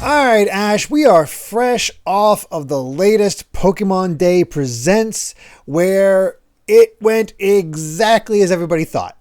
All right, Ash, we are fresh off of the latest Pokemon Day Presents, where it went exactly as everybody thought.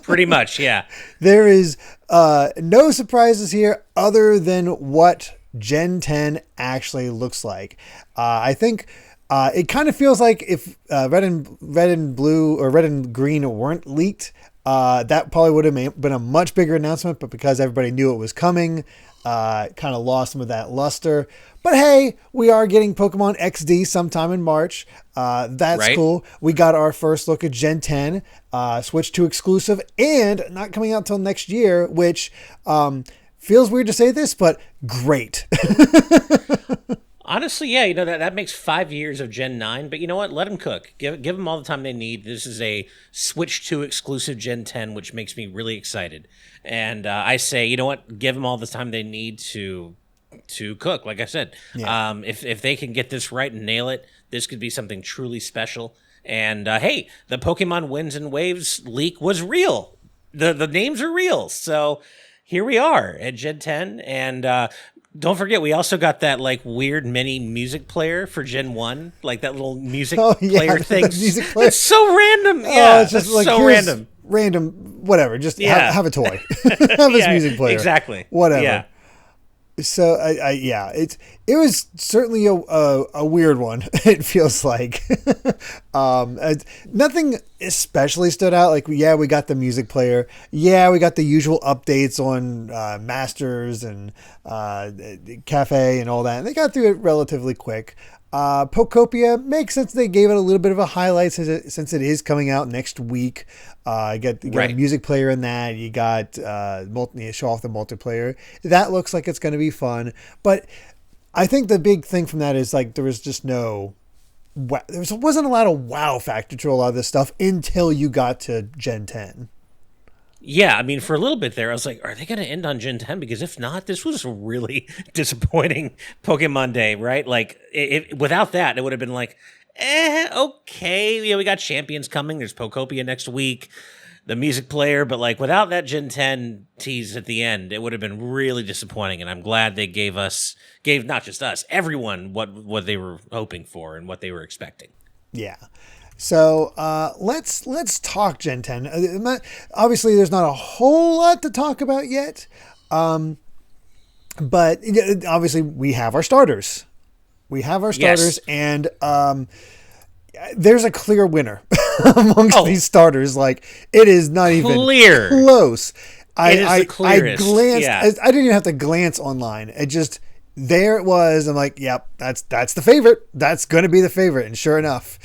Pretty much, yeah. There is no surprises here other than what Gen 10 actually looks like. I think it kind of feels like if red and blue or red and green weren't leaked, that probably would have been a much bigger announcement, but because everybody knew it was coming, kind of lost some of that luster. But hey, we are getting Pokemon XD sometime in March. That's Right. cool. We got our first look at Gen 10, Switch to exclusive, and not coming out till next year, which feels weird to say this, but great. Honestly, yeah, that makes 5 years of Gen 9, but you know what? Let them cook. Give them all the time they need. This is a Switch 2 exclusive Gen 10, which makes me really excited. And I say, you know what? Give them all the time they need to cook. Like I said, Yeah. if they can get this right and nail it, this could be something truly special. And hey, the Pokemon Winds and Waves leak was real. The names are real. So here we are at Gen 10, and don't forget, we also got that like weird mini music player for Gen 1, like that little music player thing. Music player. It's so random. Yeah, it's just it's like so here's random. Random, whatever. Just Yeah. have a toy. Have this Yeah, music player. exactly. Whatever. Yeah. So it was certainly a weird one. It feels like nothing especially stood out. Like we got the music player. Yeah, we got the usual updates on Masters and Cafe and all that. And they got through it relatively quick. Pokopia makes sense. They gave it a little bit of a highlight since it is coming out next week. You got a music player in that. You got show off the multiplayer. That looks like it's going to be fun. But I think the big thing from that is like there was just no. There wasn't a lot of wow factor to a lot of this stuff until you got to Gen 10. Yeah, I mean, for a little bit there, I was like, are they going to end on Gen 10? Because if not, this was a really disappointing Pokemon Day, right? Like, without that, it would have been like, okay. Yeah, we got Champions coming. There's Pokopia next week, the music player. But, like, without that Gen 10 tease at the end, it would have been really disappointing. And I'm glad they gave not just us, everyone what they were hoping for and what they were expecting. Yeah. So let's talk Gen 10. Obviously, there's not a whole lot to talk about yet, but obviously we have our starters. Yes. And there's a clear winner amongst these starters. Like it is not even close. The clearest. I glanced. Yeah. I didn't even have to glance online. It just. There it was. I'm like, yep, that's the favorite. That's going to be the favorite. And sure enough.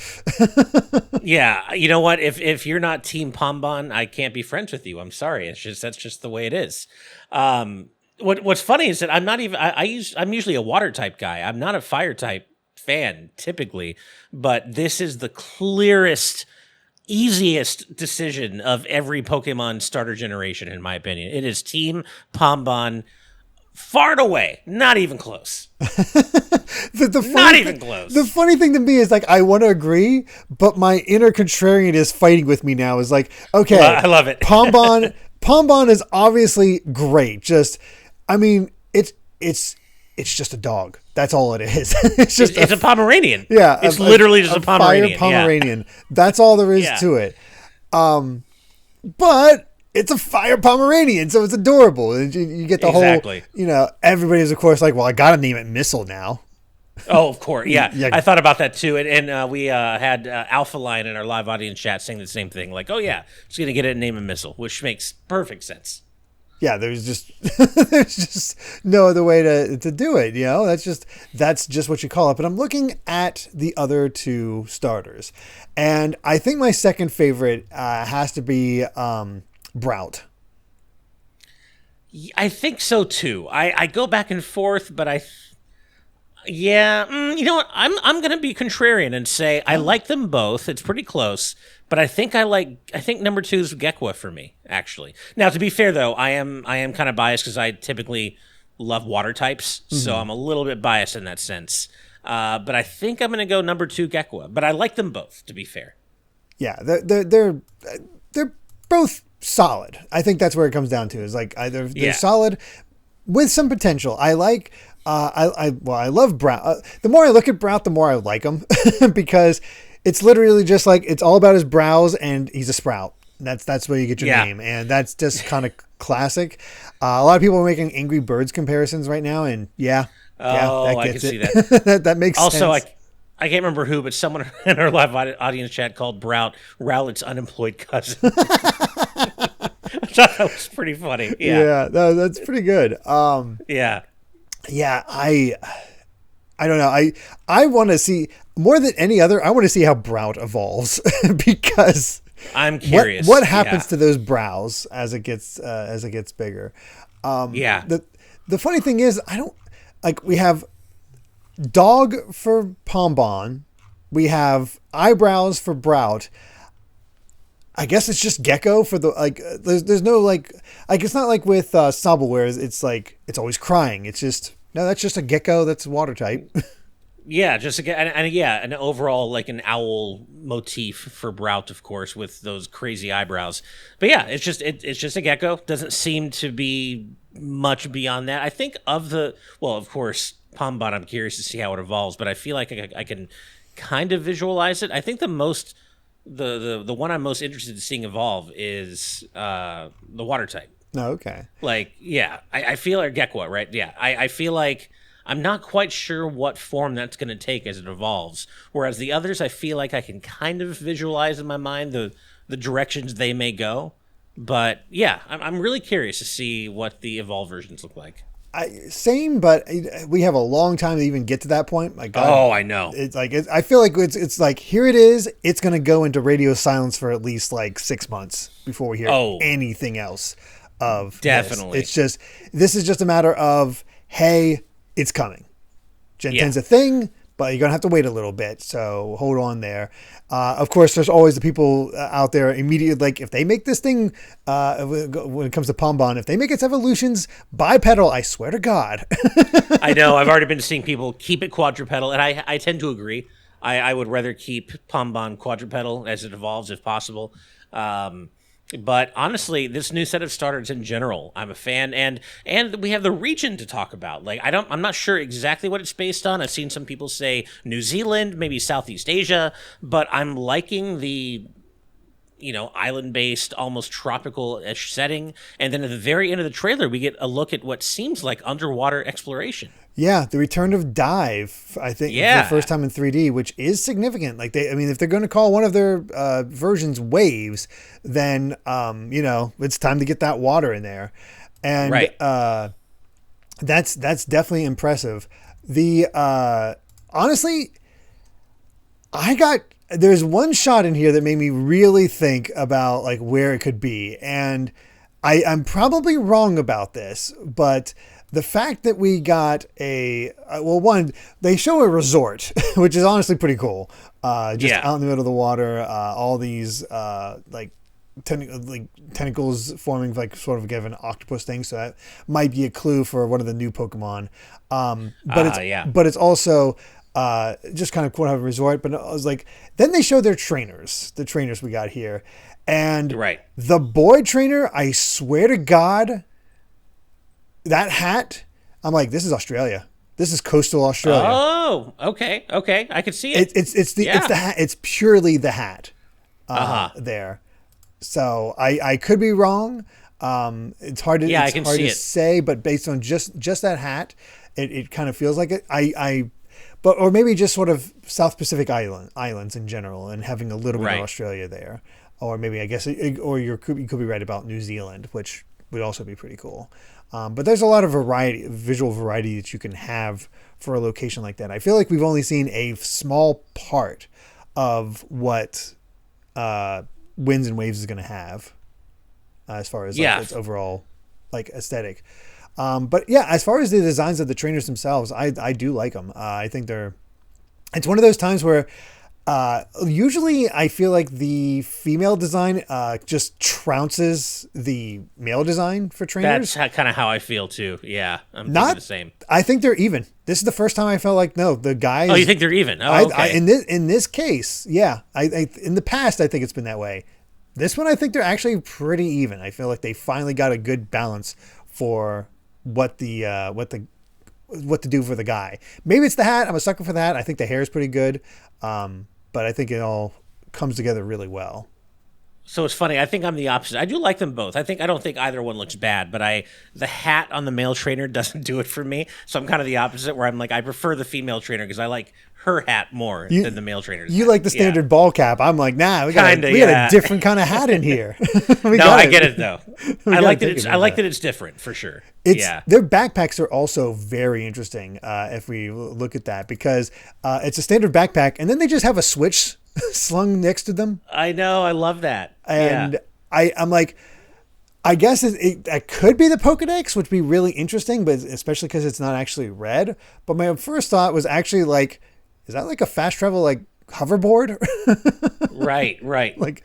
Yeah. You know what? If you're not Team Pombon, I can't be friends with you. I'm sorry. That's just the way it is. What's funny is that I'm not even, I'm usually a water type guy. I'm not a fire type fan typically, but this is the clearest, easiest decision of every Pokemon starter generation, in my opinion. It is Team Pombon. Far and away, not even close. Not even close. The funny thing to me is like I want to agree, but my inner contrarian is fighting with me now. Is like, okay, I love it. Pombon is obviously great. Just, I mean, it's just a dog. That's all it is. It's a Pomeranian. Yeah, it's literally just a Pomeranian. Fire Pomeranian. Yeah. That's all there is to it. But. It's a fire Pomeranian, so it's adorable. And you get the whole, everybody's, of course, like, well, I got to name it Missile now. Oh, of course. Yeah. I thought about that, too. And we had Alpha Lion in our live audience chat saying the same thing. Like, oh, yeah, just going to get it and name a Missile, which makes perfect sense. Yeah, there's just no other way to do it. That's just what you call it. But I'm looking at the other two starters. And I think my second favorite has to be... Brout. I think so too. I go back and forth, but you know what? I'm gonna be contrarian and say I like them both. It's pretty close, but I think number 2 is Gekwa for me. Actually, now to be fair though, I am kind of biased because I typically love water types, so I'm a little bit biased in that sense. But I think I'm gonna go number 2 Gekwa. But I like them both. To be fair. Yeah, they're both solid. I think that's where it comes down to is like either they're solid, with some potential. I like. I love Brown. The more I look at Brown, the more I like him because it's literally just like it's all about his brows, and he's a sprout. That's where you get your name, and that's just kind of classic. A lot of people are making Angry Birds comparisons right now, and that I gets can see it. that. That makes Also, sense. I can't remember who, but someone in our live audience chat called Rowlett's unemployed cousin. I thought that was pretty funny. Yeah. No, that's pretty good. Yeah. Yeah, I don't know. I want to see more than any other. I want to see how Brout evolves because I'm curious. What happens to those brows as it gets bigger? The funny thing is, I don't like. We have dog for Pombon. We have eyebrows for Brout. I guess it's just Gecko for the like. There's no like it's not like with Sobble where it's like it's always crying. It's just no. That's just a Gecko. That's water type. Yeah, just an overall like an owl motif for Brout, of course, with those crazy eyebrows. But yeah, it's just a Gecko. Doesn't seem to be much beyond that. I think of course, Pombon. I'm curious to see how it evolves, but I feel like I can kind of visualize it. I think the one I'm most interested in seeing evolve is the water type. Oh, okay. Like, yeah, I feel like Gekwa, right? Yeah, I feel like I'm not quite sure what form that's going to take as it evolves. Whereas the others, I feel like I can kind of visualize in my mind the directions they may go. But yeah, I'm really curious to see what the evolved versions look like. Same, but we have a long time to even get to that point. My God. Oh, I know. It's like I feel like it's like here it is. It's going to go into radio silence for at least like 6 months before we hear anything else of definitely. This is just a matter of hey, it's coming. Gen 10's a thing, but you're going to have to wait a little bit. So hold on there. Of course, there's always the people out there immediately, like if they make this thing, when it comes to Pombon, if they make its evolutions bipedal, I swear to God. I know. I've already been seeing people keep it quadrupedal, and I tend to agree. I would rather keep Pombon quadrupedal as it evolves if possible. But honestly, this new set of starters in general, I'm a fan, and we have the region to talk about. Like I'm not sure exactly what it's based on. I've seen some people say New Zealand, maybe Southeast Asia, but I'm liking the island-based, almost tropical-ish setting. And then at the very end of the trailer, we get a look at what seems like underwater exploration. Yeah, the return of Dive, I think, for the first time in 3D, which is significant. Like if they're going to call one of their versions Waves, then it's time to get that water in there, and that's definitely impressive. The honestly, there's one shot in here that made me really think about like where it could be, and I'm probably wrong about this, but the fact that we got they show a resort, which is honestly pretty cool. Out in the middle of the water, all these tentacles forming like sort of give an octopus thing. So that might be a clue for one of the new Pokemon. But it's also just kind of quote a resort. But I was like, then they show the trainers we got here, and the boy trainer. I swear to God. That hat, I'm like, this is Australia. This is coastal Australia. Oh, okay. I can see it. It's the hat. It's purely the hat there. So I could be wrong. It's hard to say, but based on just that hat, it kind of feels like it. Or maybe just sort of South Pacific islands in general, and having a little bit of Australia there, or maybe I guess, you could be right about New Zealand, which would also be pretty cool. But there's a lot of visual variety that you can have for a location like that. I feel like we've only seen a small part of what Winds and Waves is going to have as far as its overall like aesthetic. But yeah, as far as the designs of the trainers themselves, I do like them. I think it's one of those times where usually I feel like the female design just trounces the male design for trainers. That's kind of how I feel too. Yeah, I'm thinking the same. I think they're even. This is the first time I felt like the guys. Oh, you think they're even? Oh, okay. In this case, yeah. I in the past I think it's been that way. This one I think they're actually pretty even. I feel like they finally got a good balance for what to do for the guy. Maybe it's the hat. I'm a sucker for the hat. I think the hair is pretty good, but I think it all comes together really well. So it's funny. I think I'm the opposite. I do like them both. I don't think either one looks bad, but the hat on the male trainer doesn't do it for me. So I'm kind of the opposite, where I'm like, I prefer the female trainer because I like her hat more than the male trainer's You hat. like the standard ball cap. I'm like, nah, we got a different kind of hat in here. I get it though. I like that it's different for sure. Their backpacks are also very interesting if we look at that, because it's a standard backpack and then they just have a switch slung next to them. I know. I love that. And I'm like, I guess it could be the Pokedex, which would be really interesting, but especially because it's not actually red. But my first thought was actually like, is that like a fast travel like hoverboard? Right. Like,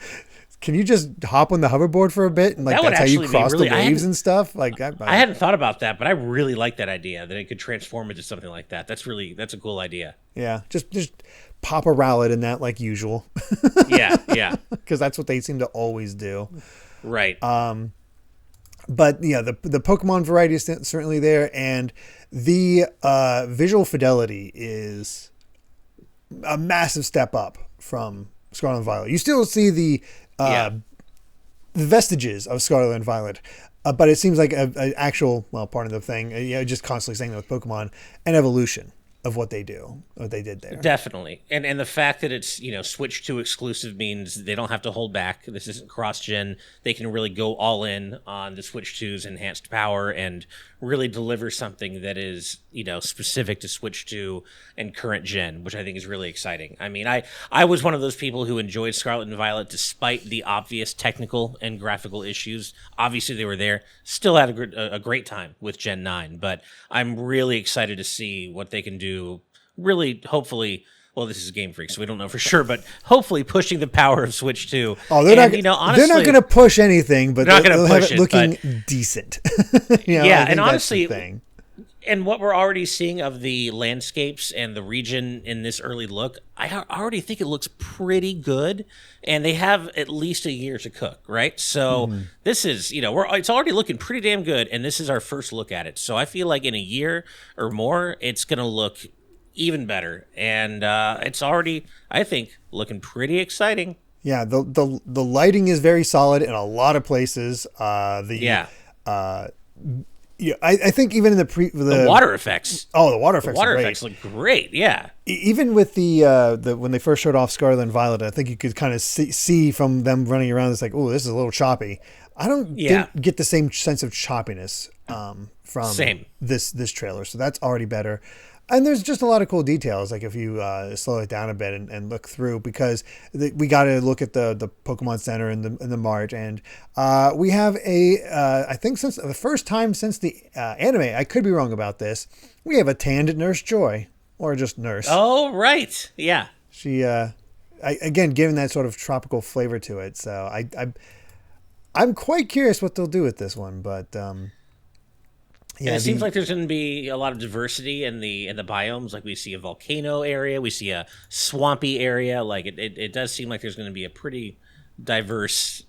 can you just hop on the hoverboard for a bit and like that's how you cross the waves and stuff? Like, I hadn't thought about that, but I really like that idea that it could transform into something like that. That's a cool idea. Yeah, just pop a rowlet in that like usual. Yeah. Because that's what they seem to always do. Right. But yeah, the Pokemon variety is certainly there, and the visual fidelity is a massive step up from Scarlet and Violet. You still see the vestiges of Scarlet and Violet, but it seems like an actual, well, part of the thing, just constantly saying that with Pokemon, an evolution of what they did there. Definitely. And the fact that it's, Switch 2 exclusive means they don't have to hold back. This isn't cross-gen. They can really go all in on the Switch 2's enhanced power and really deliver something that is, specific to Switch 2 and current gen, which I think is really exciting. I mean, I was one of those people who enjoyed Scarlet and Violet despite the obvious technical and graphical issues. Obviously, they were there. Still had a great time with Gen 9, but I'm really excited to see what they can do. Really, hopefully, well, this is Game Freak, so we don't know for sure, but hopefully pushing the power of Switch 2. Oh, honestly, they're not going to push anything, but they'll have it looking decent. And honestly, and what we're already seeing of the landscapes and the region in this early look, I already think it looks pretty good, and they have at least a year to cook, right? So this is, it's already looking pretty damn good, and this is our first look at it. So I feel like in a year or more, it's going to look even better, and it's already, I think, looking pretty exciting. Yeah, the lighting is very solid in a lot of places. I think even in the water effects. Oh, the water effects. The water effects look great. Yeah. Even with the when they first showed off Scarlet and Violet, I think you could kind of see from them running around. It's like, oh, this is a little choppy. I didn't get the same sense of choppiness from this trailer, so that's already better. And there's just a lot of cool details, like if you slow it down a bit and look through, because we got to look at the Pokemon Center in the Mart, and we have I think since the first time since the anime, I could be wrong about this, we have a tanned Nurse Joy, or just Nurse. Oh, right. Yeah. She, again, giving that sort of tropical flavor to it, so I'm quite curious what they'll do with this one, but... Yeah, it seems like there's going to be a lot of diversity in the biomes. Like we see a volcano area, we see a swampy area. Like it does seem like there's going to be a pretty diverse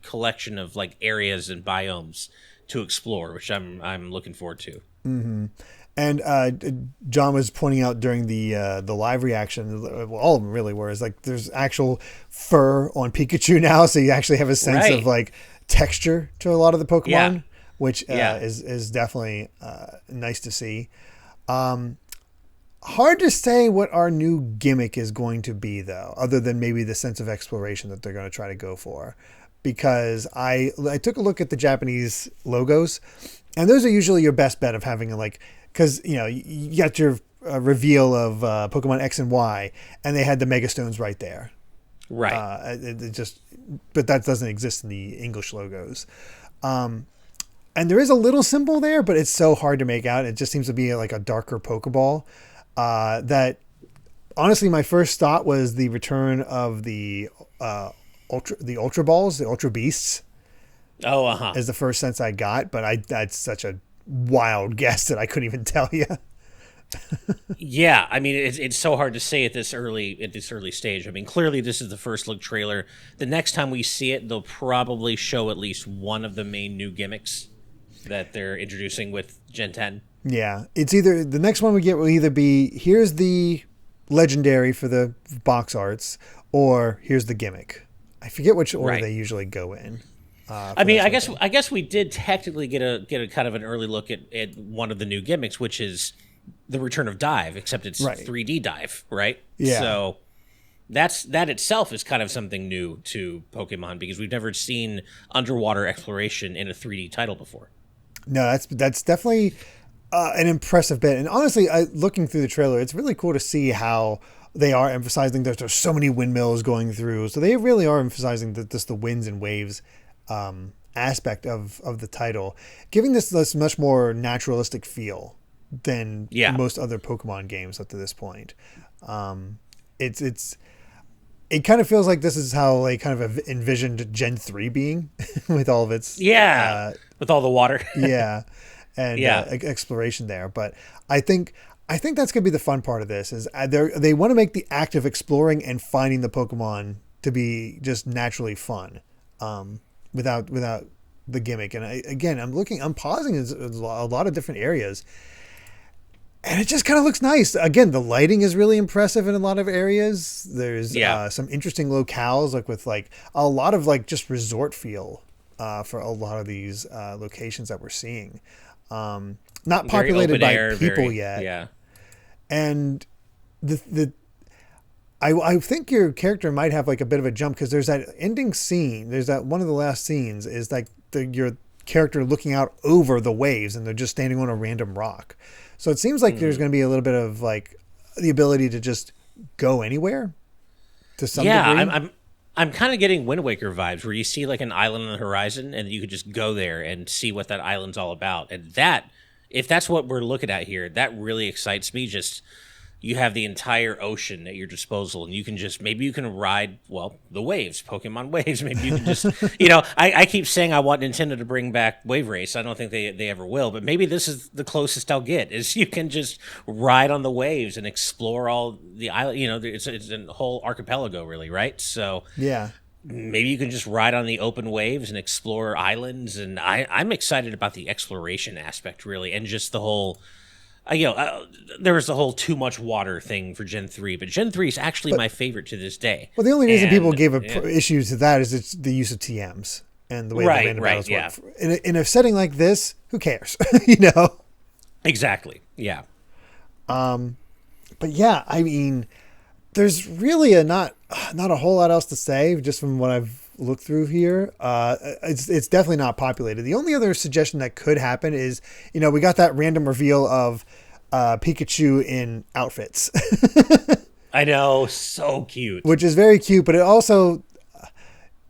collection of like areas and biomes to explore, which I'm looking forward to. Mm-hmm. And John was pointing out during the live reaction, well, all of them really were, is like there's actual fur on Pikachu now, so you actually have a sense of like texture to a lot of the Pokemon. Yeah. Which is definitely nice to see. Hard to say what our new gimmick is going to be, though, other than maybe the sense of exploration that they're going to try to go for. Because I took a look at the Japanese logos, and those are usually your best bet of having because you got your reveal of Pokemon X and Y, and they had the Mega Stones right there. Right. But that doesn't exist in the English logos. And there is a little symbol there, but it's so hard to make out. It just seems to be like a darker Pokeball. That honestly, my first thought was the return of the Ultra Balls, the Ultra Beasts. Oh, is the first sense I got, but that's such a wild guess that I couldn't even tell you. Yeah, I mean it's so hard to say at this early stage. I mean, clearly this is the first look trailer. The next time we see it, they'll probably show at least one of the main new gimmicks. that they're introducing with Gen 10. Yeah, it's either the next one we get will either be here's the legendary for the box arts, or here's the gimmick. I forget which order they usually go in. I mean, I guess we did technically get a kind of an early look at one of the new gimmicks, which is the return of dive, except it's 3D dive, right? Yeah. So that itself is kind of something new to Pokemon because we've never seen underwater exploration in a 3D title before. No, that's definitely an impressive bit. And honestly, looking through the trailer, it's really cool to see how they are emphasizing that there's so many windmills going through. So they really are emphasizing that just the winds and waves aspect of the title, giving this much more naturalistic feel than most other Pokemon games up to this point. It kind of feels like this is how they kind of envisioned Gen 3 being with all of its with all the water and exploration there. But I think that's gonna be the fun part of this is they want to make the act of exploring and finding the Pokemon to be just naturally fun, without the gimmick. And I'm pausing a lot of different areas. And it just kind of looks nice. Again, the lighting is really impressive in a lot of areas. There's some interesting locales, with a lot of just resort feel for a lot of these locations that we're seeing. Not populated by people yet. Yeah. And I think your character might have a bit of a jump because there's that ending scene. There's that one of the last scenes is your character looking out over the waves and they're just standing on a random rock. So it seems like there's going to be a little bit of the ability to just go anywhere to some degree. I'm kind of getting Wind Waker vibes where you see an island on the horizon and you could just go there and see what that island's all about. And if that's what we're looking at here, that really excites me. Just you have the entire ocean at your disposal and you can maybe you can ride, the waves, Pokemon waves. Maybe you can just, I keep saying I want Nintendo to bring back Wave Race. I don't think they ever will, but maybe this is the closest I'll get is you can just ride on the waves and explore all the island. It's a whole archipelago really, right? So yeah, maybe you can just ride on the open waves and explore islands. And I'm excited about the exploration aspect really. And just the whole, there was the whole too much water thing for Gen 3, but Gen 3 is actually my favorite to this day. Well, the only reason people gave issues to that is it's the use of TMs and the way the random battles work. In a setting like this, who cares? Exactly. Yeah. But yeah, I mean, there's really not a whole lot else to say just from what I've look through here. It's definitely not populated. The only other suggestion that could happen is, we got that random reveal of Pikachu in outfits. I know, so cute. Which is very cute, but it also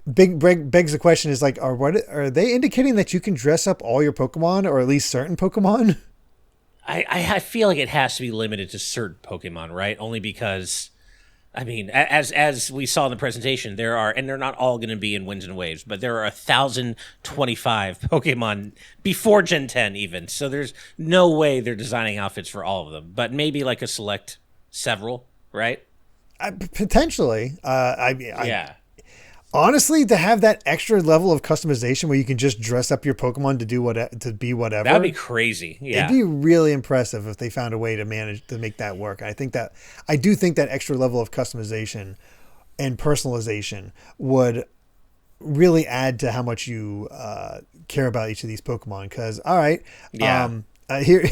begs the question is are they indicating that you can dress up all your Pokemon or at least certain Pokemon? I feel like it has to be limited to certain Pokemon, right? Only because I mean, as we saw in the presentation, there are, and they're not all going to be in Winds and Waves, but there are 1,025 Pokemon before Gen 10 even. So there's no way they're designing outfits for all of them, but maybe a select several, right? Potentially. Honestly, to have that extra level of customization where you can just dress up your Pokemon to be whatever. That would be crazy. Yeah. It'd be really impressive if they found a way to make that work. I do think that extra level of customization and personalization would really add to how much you care about each of these Pokemon. Because, all right, here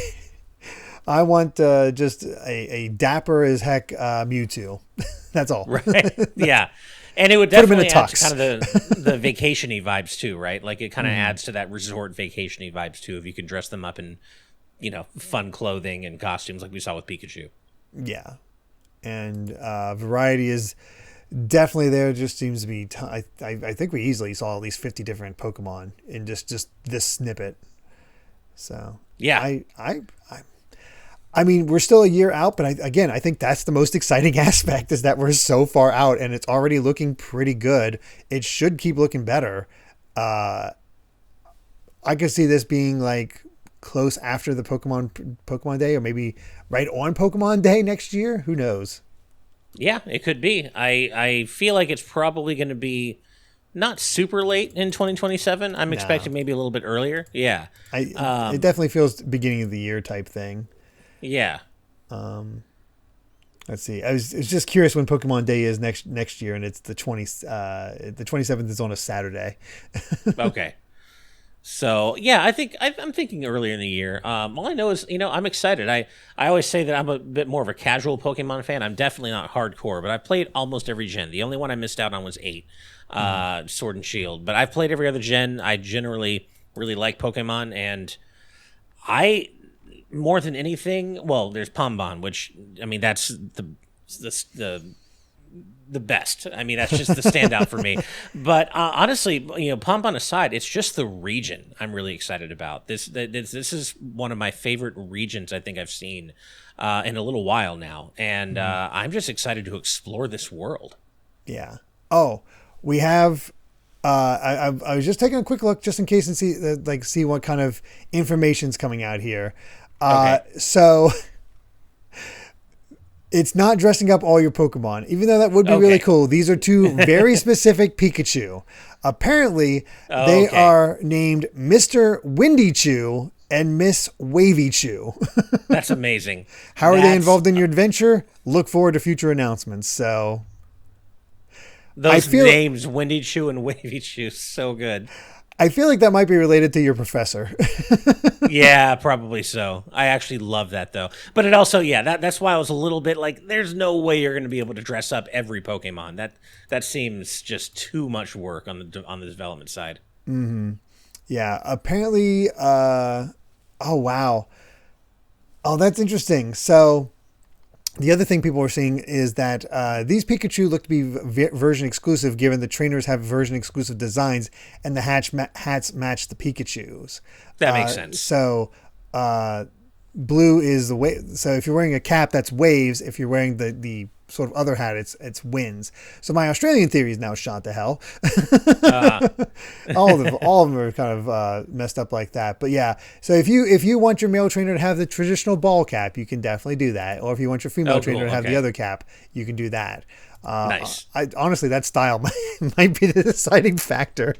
I want just a dapper as heck Mewtwo. That's all. Right. Yeah. And it would definitely add to kind of the vacation-y vibes too, right? It kind of adds to that resort vacation-y vibes too if you can dress them up in, fun clothing and costumes like we saw with Pikachu. Yeah. And variety is definitely there. It just seems to be, I think we easily saw at least 50 different Pokemon in just this snippet. So, yeah. I mean, we're still a year out, but I think that's the most exciting aspect is that we're so far out and it's already looking pretty good. It should keep looking better. I could see this being close after the Pokemon Day or maybe right on Pokemon Day next year. Who knows? Yeah, it could be. I feel like it's probably going to be not super late in 2027. I'm No. expecting maybe a little bit earlier. Yeah. It definitely feels beginning of the year type thing. Yeah. Let's see. I was just curious when Pokemon Day is next year, and it's the 27th is on a Saturday. Okay. So yeah, I'm thinking earlier in the year. All I know is, I'm excited. I always say that I'm a bit more of a casual Pokemon fan. I'm definitely not hardcore, but I played almost every gen. The only one I missed out on was 8, Sword and Shield. But I've played every other gen. I generally really like Pokemon, and I more than anything, well, there's Pombon, which I mean that's the best. I mean, that's just the standout for me. But honestly, Pombon aside, it's just the region I'm really excited about. This is one of my favorite regions I think I've seen in a little while now, and I'm just excited to explore this world. Yeah. Oh, we have. I was just taking a quick look just in case and see what kind of information's coming out here. Okay. So. It's not dressing up all your Pokemon, even though that would be really cool. These are two very specific Pikachu. Apparently, they are named Mr. Windy Chew and Miss Wavy Chew. That's amazing. How are they involved in your adventure? Look forward to future announcements. So, those names, Windy Chew and Wavy Chew, so good. I feel like that might be related to your professor. Yeah, probably so. I actually love that though. But it also, that's why I was a little bit like, there's no way you're going to be able to dress up every Pokemon. That seems just too much work on the development side. Mm-hmm. Yeah, apparently. Oh wow. Oh, that's interesting. So. The other thing people are seeing is that these Pikachu look to be version exclusive, given the trainers have version exclusive designs and the hats match the Pikachus. That makes sense. So blue is the wave. So if you're wearing a cap, that's waves. If you're wearing the sort of other hat, it's winds. So my Australian theory is now shot to hell. All of them are kind of messed up like that. But yeah, so if you want your male trainer to have the traditional ball cap, you can definitely do that. Or if you want your female trainer to have the other cap, you can do that. Nice. Honestly, that style might be the deciding factor.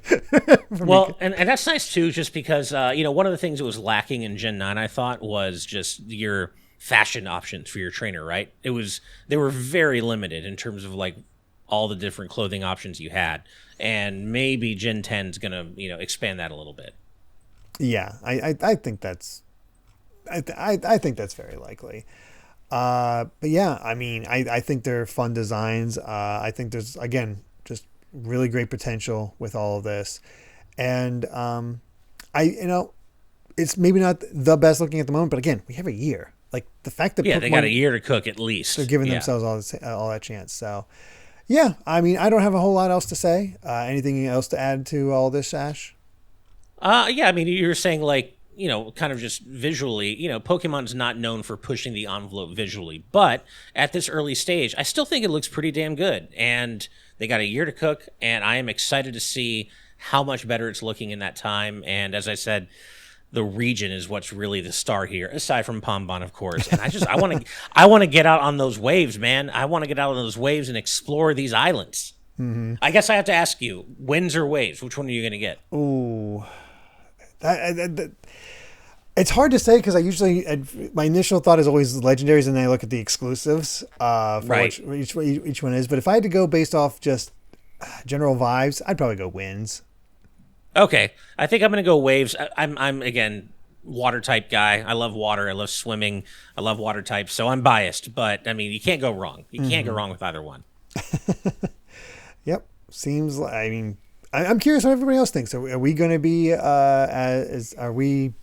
Well, and that's nice too, just because one of the things that was lacking in Gen 9, I thought, was just your fashion options for your trainer, right? They were very limited in terms of like all the different clothing options you had, and maybe Gen 10 is gonna expand that a little bit. Yeah, I think that's I think that's very likely. But yeah, I mean, I think they're fun designs. I think there's, again, just really great potential with all of this, and it's maybe not the best looking at the moment, but again, we have a year. Like the fact that they got a year to cook at least. They're giving themselves all that chance. So, yeah, I mean, I don't have a whole lot else to say. Anything else to add to all this, Ash? Yeah, I mean, you're saying like, kind of just visually, Pokemon's not known for pushing the envelope visually, but at this early stage, I still think it looks pretty damn good. And they got a year to cook, and I am excited to see how much better it's looking in that time. And as I said, the region is what's really the star here, aside from Pombon, of course. And I want to get out on those waves, man. I want to get out on those waves and explore these islands. Mm-hmm. I guess I have to ask you, winds or waves? Which one are you going to get? Ooh, it's hard to say because my initial thought is always legendaries, and then I look at the exclusives for right. which each one is. But if I had to go based off just general vibes, I'd probably go winds. Okay, I think I'm going to go waves. I'm again water type guy. I love water. I love swimming. I love water types. So I'm biased, but I mean, you can't go wrong. You can't go wrong with either one. Yep, seems like. I mean, I'm curious what everybody else thinks. Are we going to be are we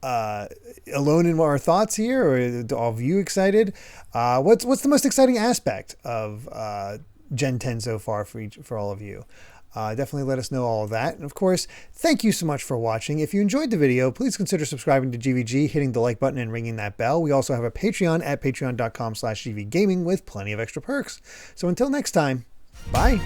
alone in our thoughts here, or are all of you excited? What's the most exciting aspect of Gen 10 so far for all of you? Definitely let us know all of that. And of course, thank you so much for watching. If you enjoyed the video, please consider subscribing to GVG, hitting the like button, and ringing that bell. We also have a Patreon at patreon.com/GVGaming with plenty of extra perks. So until next time, bye.